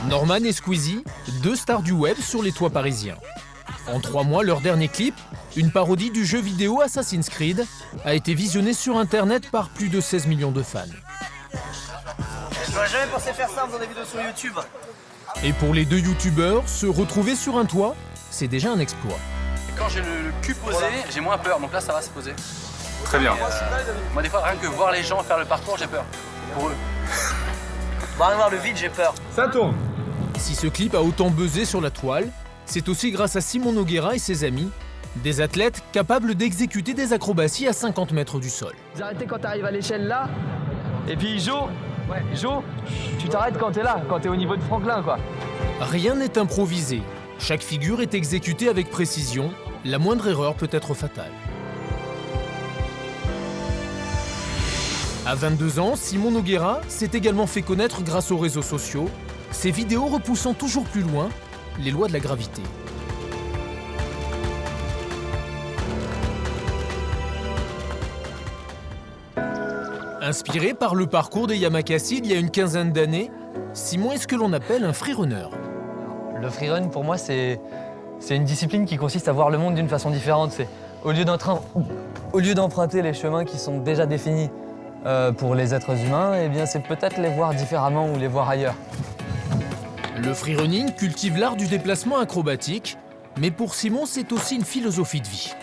Norman et Squeezie, deux stars du web sur les toits parisiens. En 3 mois, leur dernier clip, une parodie du jeu vidéo Assassin's Creed, a été visionné sur Internet par plus de 16 millions de fans. Je n'aurais jamais pensé faire ça en faisant des vidéos sur YouTube. Et pour les deux youtubeurs, se retrouver sur un toit, c'est déjà un exploit. Quand j'ai le cul posé, j'ai moins peur, donc là ça va se poser. Très bien. Moi des fois, rien que voir les gens faire le parcours, j'ai peur. Pour eux. Voir le vide, j'ai peur. Ça tourne. Si ce clip a autant buzzé sur la toile, c'est aussi grâce à Simon Nogueira et ses amis, des athlètes capables d'exécuter des acrobaties à 50 mètres du sol. Vous arrêtez quand t'arrives à l'échelle là, et puis Jo, tu t'arrêtes quand t'es là, quand t'es au niveau de Franklin, quoi. Rien n'est improvisé. Chaque figure est exécutée avec précision. La moindre erreur peut être fatale. À 22 ans, Simon Nogueira s'est également fait connaître grâce aux réseaux sociaux, ses vidéos repoussant toujours plus loin les lois de la gravité. Inspiré par le parcours des Yamakasi il y a une quinzaine d'années, Simon est ce que l'on appelle un freerunner. Le freerun, pour moi, c'est une discipline qui consiste à voir le monde d'une façon différente. C'est au lieu d'emprunter les chemins qui sont déjà définis pour les êtres humains, eh bien, c'est peut-être les voir différemment ou les voir ailleurs. Le freerunning cultive l'art du déplacement acrobatique, mais pour Simon, c'est aussi une philosophie de vie.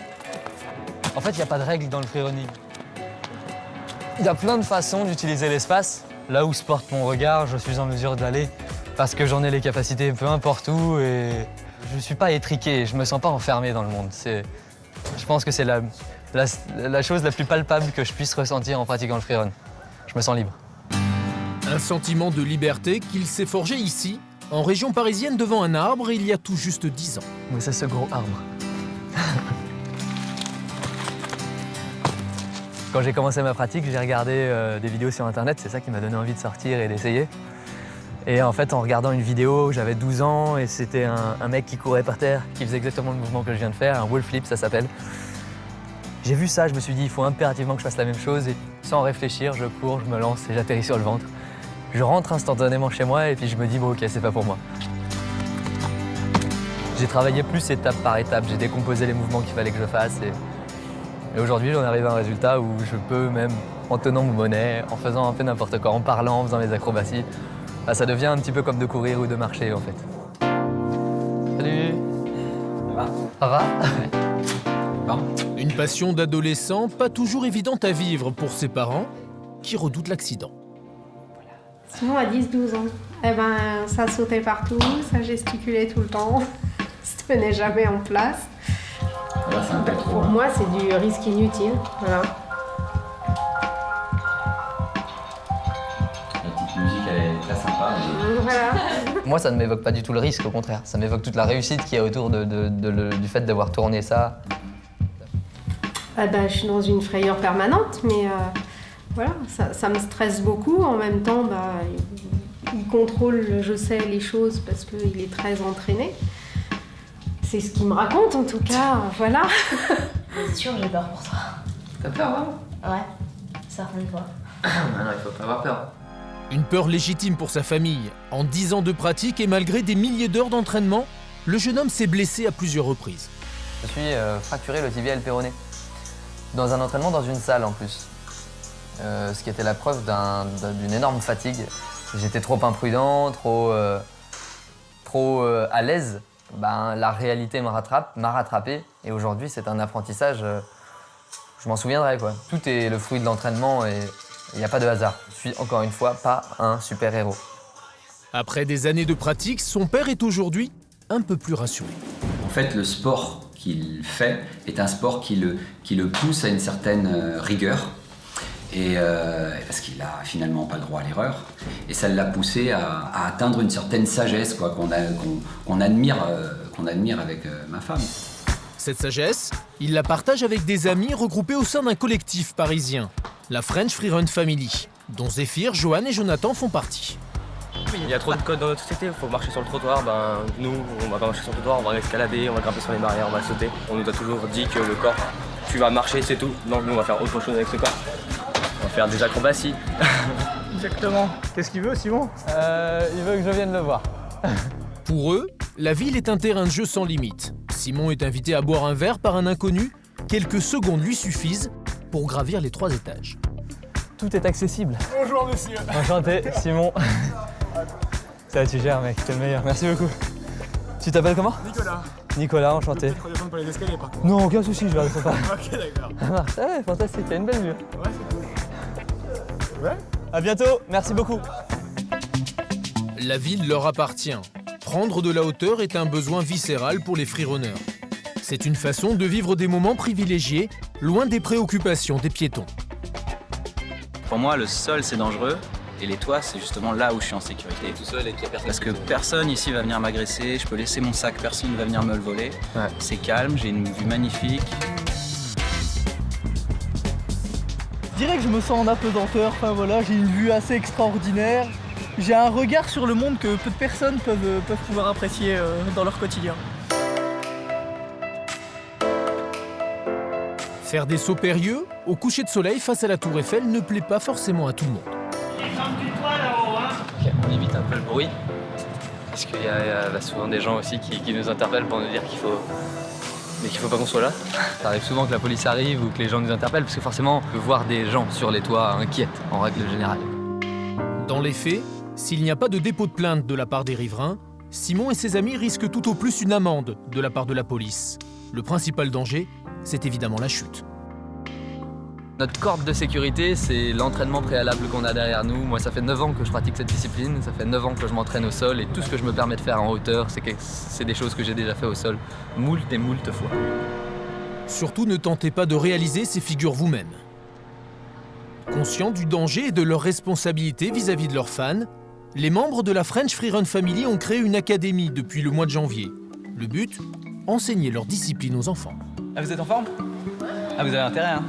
En fait, il n'y a pas de règle dans le freerunning. Il y a plein de façons d'utiliser l'espace. Là où se porte mon regard, je suis en mesure d'aller parce que j'en ai les capacités peu importe où et je ne suis pas étriqué, je ne me sens pas enfermé dans le monde. Je pense que c'est la chose la plus palpable que je puisse ressentir en pratiquant le freerun. Je me sens libre. Un sentiment de liberté qu'il s'est forgé ici, en région parisienne, devant un arbre, il y a tout juste 10 ans. Mais c'est ce gros arbre. Quand j'ai commencé ma pratique, j'ai regardé des vidéos sur Internet, c'est ça qui m'a donné envie de sortir et d'essayer. Et en fait, en regardant une vidéo, j'avais 12 ans et c'était un mec qui courait par terre, qui faisait exactement le mouvement que je viens de faire, un wall flip, ça s'appelle. J'ai vu ça, je me suis dit, il faut impérativement que je fasse la même chose et sans réfléchir, je cours, je me lance et j'atterris sur le ventre. Je rentre instantanément chez moi et puis je me dis, bon ok, c'est pas pour moi. J'ai travaillé plus étape par étape, j'ai décomposé les mouvements qu'il fallait que je fasse et aujourd'hui, j'en arrive à un résultat où je peux, même en tenant mon monnaie, en faisant un peu n'importe quoi, en parlant, en faisant mes acrobaties, bah, ça devient un petit peu comme de courir ou de marcher, en fait. Salut. Ça va? Bon. Une passion d'adolescent pas toujours évidente à vivre pour ses parents, qui redoutent l'accident. Simon a 10-12 ans. Eh ben, ça sautait partout, ça gesticulait tout le temps, ça ne tenait jamais en place. Là, c'est un peu trop. Pour moi, c'est du risque inutile. Voilà. La petite musique, elle est très sympa. Mais... Voilà. Moi, ça ne m'évoque pas du tout le risque, au contraire. Ça m'évoque toute la réussite qu'il y a autour du fait d'avoir tourné ça. Ah ben, je suis dans une frayeur permanente, mais voilà, ça me stresse beaucoup. En même temps, bah, il contrôle, je sais, les choses parce qu'il est très entraîné. C'est ce qu'il me raconte, en tout cas, voilà. C'est sûr, j'ai peur pour toi. T'as peur, hein? Ouais, certaines fois. Non, il faut pas avoir peur. Une peur légitime pour sa famille. En 10 ans de pratique et malgré des milliers d'heures d'entraînement, le jeune homme s'est blessé à plusieurs reprises. Je me suis fracturé le tibia et le péroné. Dans un entraînement dans une salle, en plus. Ce qui était la preuve d'une énorme fatigue. J'étais trop imprudent, trop à l'aise. Ben, la réalité m'a rattrapé et aujourd'hui c'est un apprentissage, je m'en souviendrai quoi. Tout est le fruit de l'entraînement et il n'y a pas de hasard. Je suis encore une fois pas un super-héros. Après des années de pratique, son père est aujourd'hui un peu plus rassuré. En fait, le sport qu'il fait est un sport qui le pousse à une certaine rigueur. Et parce qu'il n'a finalement pas le droit à l'erreur. Et ça l'a poussé à atteindre une certaine sagesse quoi, qu'on admire avec ma femme. Cette sagesse, il la partage avec des amis regroupés au sein d'un collectif parisien, la French Freerun Family, dont Zéphyr, Johan et Jonathan font partie. Il y a trop de codes dans notre société, il faut marcher sur le trottoir. Ben, nous, on va pas marcher sur le trottoir, on va escalader, on va grimper sur les barrières, on va sauter. On nous a toujours dit que le corps, tu vas marcher, c'est tout. Donc nous, on va faire autre chose avec ce corps. On va faire des acrobaties. Exactement. Qu'est-ce qu'il veut, Simon? Il veut que je vienne le voir. Pour eux, la ville est un terrain de jeu sans limite. Simon est invité à boire un verre par un inconnu. Quelques secondes lui suffisent pour gravir les 3 étages. Tout est accessible. Bonjour, monsieur. Enchanté, Simon. Ça va, tu gères, mec, t'es le meilleur. Merci beaucoup. Tu t'appelles comment? Nicolas. Nicolas, enchanté. Tu redescendre par les escaliers, par contre. Non, aucun souci, je vais rester pas. Ok, d'accord. Ça marche. Ah ouais, fantastique, t'as une belle vue. Ouais, c'est cool. Ouais. À bientôt, merci beaucoup. La ville leur appartient. Prendre de la hauteur est un besoin viscéral pour les freerunners. C'est une façon de vivre des moments privilégiés, loin des préoccupations des piétons. Pour moi, le sol, c'est dangereux. Et les toits, c'est justement là où je suis en sécurité. Tout seul et qu'il y a personne. Parce que personne ici va venir m'agresser, je peux laisser mon sac, personne ne va venir me le voler. Ouais. C'est calme, j'ai une vue magnifique. Je dirais que je me sens en apesanteur, enfin voilà, j'ai une vue assez extraordinaire. J'ai un regard sur le monde que peu de personnes peuvent pouvoir apprécier dans leur quotidien. Faire des sauts périlleux au coucher de soleil face à la tour Eiffel ne plaît pas forcément à tout le monde. Ok, on limite un peu le bruit. Parce qu'il y a souvent des gens aussi qui nous interpellent pour nous dire qu'il faut... Mais qu'il faut pas qu'on soit là. Ça arrive souvent que la police arrive ou que les gens nous interpellent parce que forcément, on peut voir des gens sur les toits inquiètes en règle générale. Dans les faits, s'il n'y a pas de dépôt de plainte de la part des riverains, Simon et ses amis risquent tout au plus une amende de la part de la police. Le principal danger, c'est évidemment la chute. Notre corde de sécurité, c'est l'entraînement préalable qu'on a derrière nous. Moi, ça fait 9 ans que je pratique cette discipline, ça fait 9 ans que je m'entraîne au sol et tout ce que je me permets de faire en hauteur, c'est des choses que j'ai déjà fait au sol moult et moult fois. Surtout ne tentez pas de réaliser ces figures vous-même. Conscients du danger et de leur responsabilité vis-à-vis de leurs fans, les membres de la French Freerun Family ont créé une académie depuis le mois de janvier. Le but, enseigner leur discipline aux enfants. Ah, vous êtes en forme? Ah, vous avez intérêt, hein?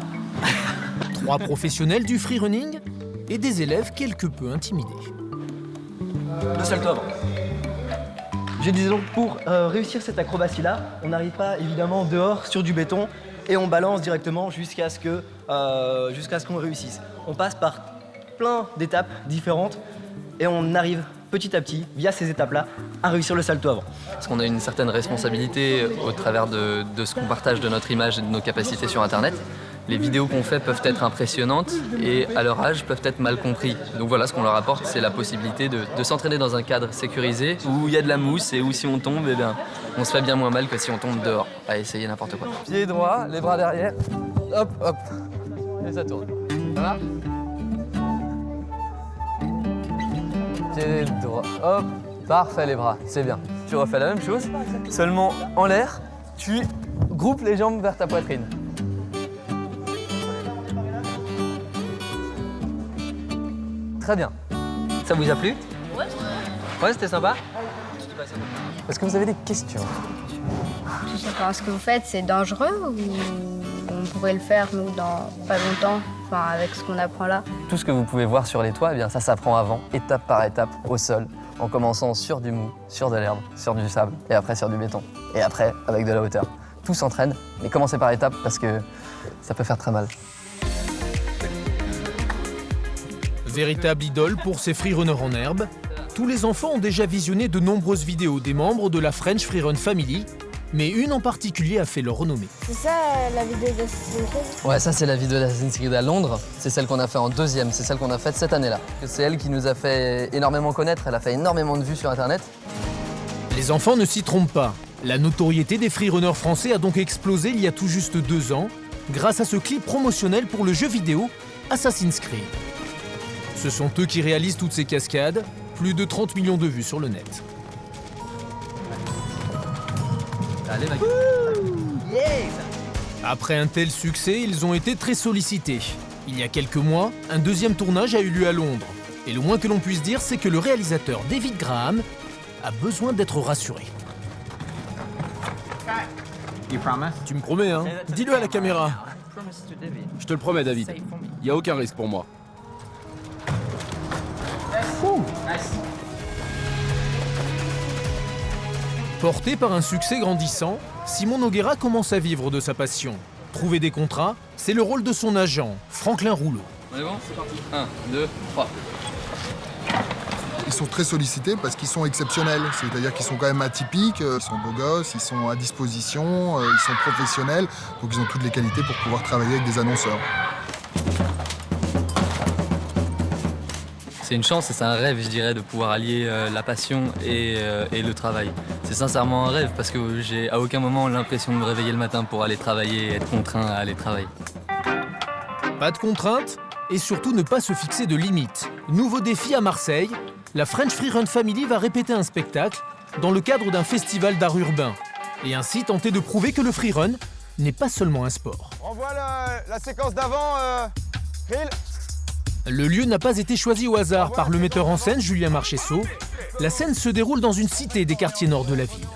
3 professionnels du freerunning et des élèves quelque peu intimidés. Le salto avant. Je disais donc, pour réussir cette acrobatie-là, on n'arrive pas évidemment dehors sur du béton et on balance directement jusqu'à ce qu'on réussisse. On passe par plein d'étapes différentes et on arrive petit à petit, via ces étapes-là, à réussir le salto avant. Parce qu'on a une certaine responsabilité au travers de ce qu'on partage de notre image et de nos capacités sur Internet. Les vidéos qu'on fait peuvent être impressionnantes et à leur âge peuvent être mal compris. Donc voilà, ce qu'on leur apporte, c'est la possibilité de s'entraîner dans un cadre sécurisé où il y a de la mousse et où si on tombe, eh bien, on se fait bien moins mal que si on tombe dehors à essayer n'importe quoi. Pied droit, les bras derrière, hop, hop, et ça tourne. Ça va? Pied droit, hop, parfait les bras, c'est bien. Tu refais la même chose, seulement en l'air, tu groupes les jambes vers ta poitrine. Très bien. Ça vous a plu? Ouais, c'était sympa? Est-ce que vous avez des questions? Je sais pas, ce que vous faites, c'est dangereux ou on pourrait le faire, nous, dans pas longtemps, enfin, avec ce qu'on apprend là? Tout ce que vous pouvez voir sur les toits, eh bien, ça s'apprend avant, étape par étape, au sol, en commençant sur du mou, sur de l'herbe, sur du sable, et après sur du béton, et après avec de la hauteur. Tout s'entraîne, mais commencez par étapes parce que ça peut faire très mal. Véritable idole pour ces freerunners en herbe, tous les enfants ont déjà visionné de nombreuses vidéos des membres de la French Freerun Family, mais une en particulier a fait leur renommée. C'est ça la vidéo d'Assassin's Creed? Ouais, ça c'est la vidéo d'Assassin's Creed à Londres, c'est celle qu'on a fait en 2e, c'est celle qu'on a faite cette année-là. C'est elle qui nous a fait énormément connaître, elle a fait énormément de vues sur Internet. Les enfants ne s'y trompent pas. La notoriété des freerunners français a donc explosé il y a tout juste 2 ans, grâce à ce clip promotionnel pour le jeu vidéo Assassin's Creed. Ce sont eux qui réalisent toutes ces cascades, plus de 30 millions de vues sur le net. Allez, mec. Après un tel succès, ils ont été très sollicités. Il y a quelques mois, un 2e tournage a eu lieu à Londres. Et le moins que l'on puisse dire, c'est que le réalisateur David Graham a besoin d'être rassuré. Tu me promets, hein? Dis-le à la caméra. Je te le promets, David. Il n'y a aucun risque pour moi. Porté par un succès grandissant, Simon Nogueira commence à vivre de sa passion. Trouver des contrats, c'est le rôle de son agent, Franklin Rouleau. On est bon? C'est parti. 1, 2, 3. Ils sont très sollicités parce qu'ils sont exceptionnels, c'est-à-dire qu'ils sont quand même atypiques, ils sont beaux gosses, ils sont à disposition, ils sont professionnels, donc ils ont toutes les qualités pour pouvoir travailler avec des annonceurs. C'est une chance et c'est un rêve, je dirais, de pouvoir allier la passion et le travail. C'est sincèrement un rêve parce que j'ai à aucun moment l'impression de me réveiller le matin pour aller travailler et être contraint à aller travailler. Pas de contraintes et surtout ne pas se fixer de limites. Nouveau défi à Marseille, la French Freerun Family va répéter un spectacle dans le cadre d'un festival d'art urbain et ainsi tenter de prouver que le freerun n'est pas seulement un sport. On voit la séquence d'avant, Ril. Le lieu n'a pas été choisi au hasard par le metteur en scène Julien Marchesso. La scène se déroule dans une cité des quartiers nord de la ville.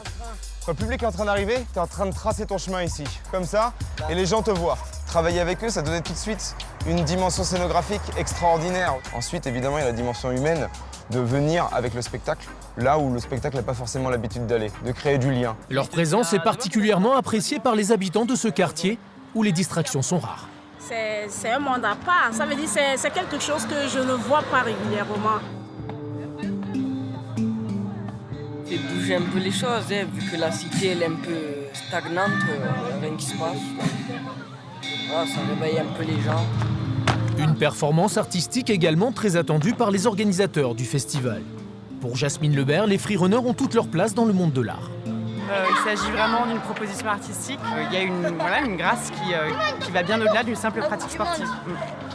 Quand le public est en train d'arriver, tu es en train de tracer ton chemin ici, comme ça, et les gens te voient. Travailler avec eux, ça donnait tout de suite une dimension scénographique extraordinaire. Ensuite, évidemment, il y a la dimension humaine de venir avec le spectacle, là où le spectacle n'a pas forcément l'habitude d'aller, de créer du lien. Leur présence est particulièrement appréciée par les habitants de ce quartier où les distractions sont rares. C'est un monde à part, ça veut dire que c'est quelque chose que je ne vois pas régulièrement. fait bouger un peu les choses, hein, vu que la cité elle est un peu stagnante, rien qui se passe. Voilà, ça réveille un peu les gens. Une performance artistique également très attendue par les organisateurs du festival. Pour Jasmine Lebert, les freerunners ont toute leur place dans le monde de l'art. Il s'agit vraiment d'une proposition artistique. Il y a une grâce qui va bien au-delà d'une simple pratique sportive.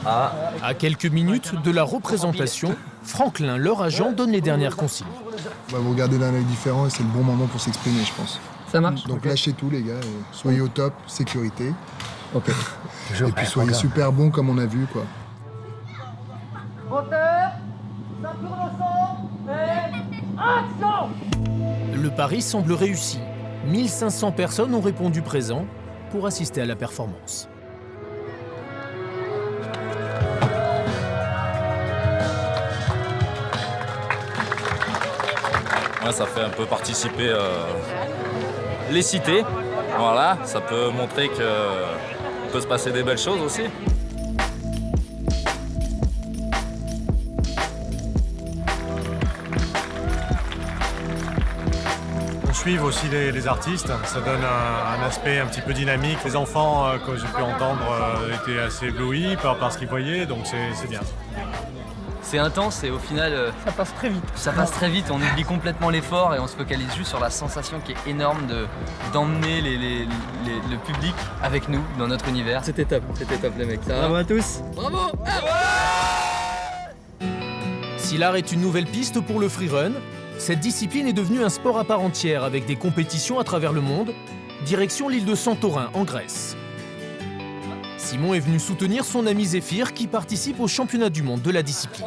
À quelques minutes de la représentation, Franklin, leur agent, donne les dernières consignes. Vous regardez d'un œil différent et c'est le bon moment pour s'exprimer, je pense. Ça marche. Donc lâchez tout, les gars. Soyez au top, sécurité. Ok. Et puis soyez super bons comme on a vu, quoi. Moteur, ceinture de son, et action! Le pari semble réussi. 1500 personnes ont répondu présent pour assister à la performance. Ouais, ça fait un peu participer les cités. Voilà, ça peut montrer qu'il peut se passer des belles choses aussi. On suive aussi les artistes, ça donne un aspect un petit peu dynamique. Les enfants, comme j'ai pu entendre, étaient assez éblouis par ce qu'ils voyaient, donc c'est bien. C'est intense et au final... ça passe très vite. Ça passe très vite, on oublie complètement l'effort et on se focalise juste sur la sensation qui est énorme d'emmener le public avec nous dans notre univers. C'était top les mecs. Ça Bravo à tous. Bravo. Si l'art est une nouvelle piste pour le freerun, cette discipline est devenue un sport à part entière avec des compétitions à travers le monde, direction l'île de Santorin en Grèce. Simon est venu soutenir son ami Zéphir qui participe au championnat du monde de la discipline.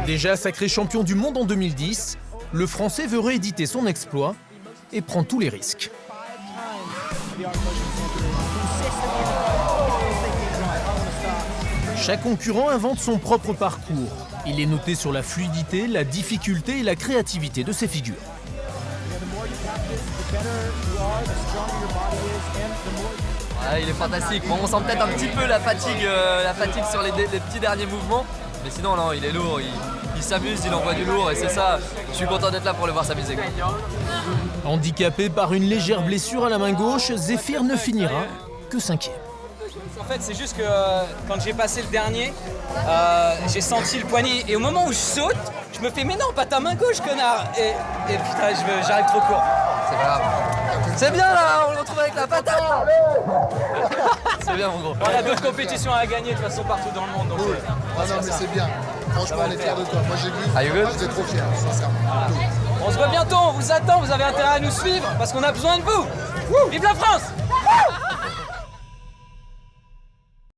Déjà sacré champion du monde en 2010, le Français veut rééditer son exploit et prend tous les risques. Chaque concurrent invente son propre parcours. Il est noté sur la fluidité, la difficulté et la créativité de ses figures. Ouais, il est fantastique. Bon, on sent peut-être un petit peu la fatigue sur les petits derniers mouvements. Mais sinon, non, il est lourd. Il s'amuse, il envoie du lourd et c'est ça. Je suis content d'être là pour le voir s'amuser. Handicapé par une légère blessure à la main gauche, Zéphir ne finira que 5e. En fait, c'est juste que quand j'ai passé le dernier, j'ai senti le poignet. Et au moment où je saute, je me fais « Mais non, pas ta main gauche, connard !» Et putain, j'arrive trop court. C'est pas grave. C'est bien là, on le retrouve avec la patate. C'est bien mon gros. On a d'autres compétitions à gagner de toute façon partout dans le monde. Donc non, mais c'est bien. Franchement, on est fiers de toi. Moi, j'ai vu. J'étais trop fier, sincèrement. On se voit bientôt, on vous attend, vous avez intérêt à nous suivre parce qu'on a besoin de vous. Vive la France!